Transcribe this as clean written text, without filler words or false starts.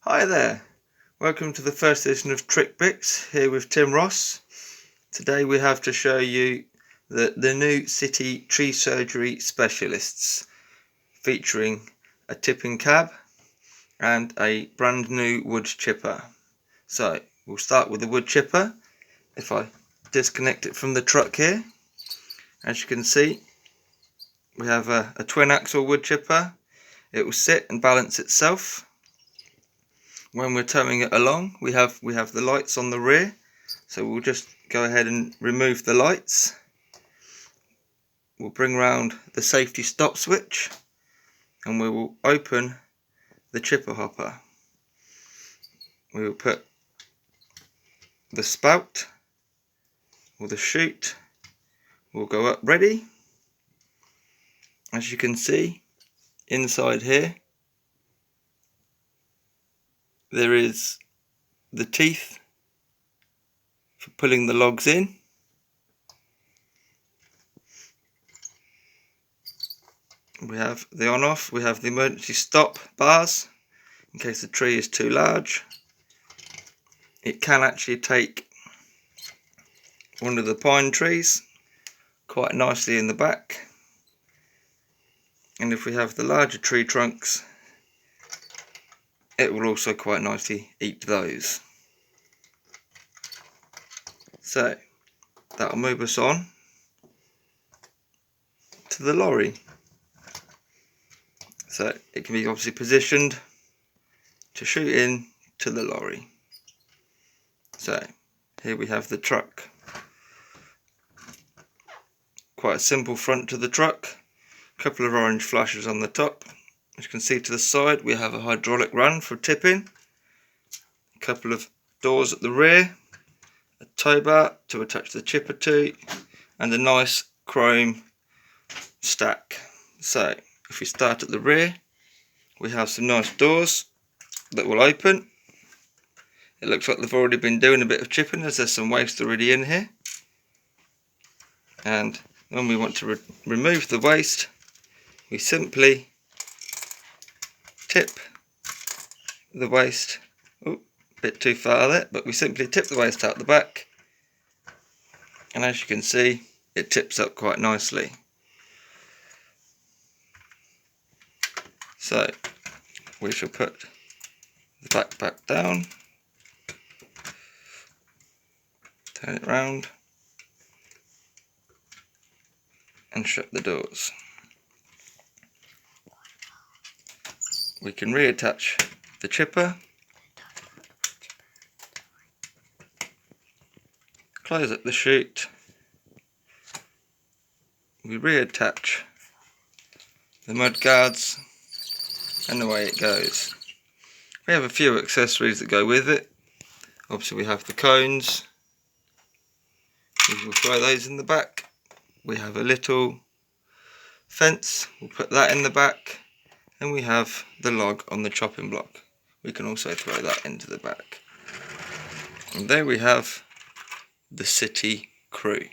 Hi there, welcome to the first edition of TR-ick here with Tim Ross. Today we have to show you the new City Tree Surgery Specialists, featuring a tipping cab and a brand new wood chipper. So we'll start with the wood chipper. If I disconnect it from the truck here, as you can see we have a twin axle wood chipper. It will sit and balance itself. When we're towing it along, we have the lights on the rear, so we'll just go ahead and remove the lights. We'll bring round the safety stop switch and we will open the chipper hopper. We will put the spout or the chute will go up ready. As you can see inside here, there is the teeth for pulling the logs in. We have the on-off, we have the emergency stop bars in case the tree is too large. It can actually take one of the pine trees quite nicely in the back, and if we have the larger tree trunks, it will also quite nicely eat those. So that will move us on to the lorry. So it can be obviously positioned to shoot in to the lorry. So here we have the truck. Quite a simple front to the truck. A couple of orange flashes on the top. As you can see to the side, we have a hydraulic run for tipping. A couple of doors at the rear. A tow bar to attach the chipper to. And a nice chrome stack. So if we start at the rear, we have some nice doors that will open. It looks like they've already been doing a bit of chipping as there's some waste already in here. And when we want to remove the waste, we simply tip the waste. Oh, a bit too far there, but we simply tip the waste out the back. And as you can see, it tips up quite nicely. So we shall put the backpack down, turn it round and shut the doors. We can reattach the chipper, close up the chute, we reattach the mud guards, and away it goes. We have a few accessories that go with it. Obviously we have the cones, we will throw those in the back. We have a little fence, we'll put that in the back, and we have the log on the chopping block. We can also throw that into the back. And there we have the City Crew.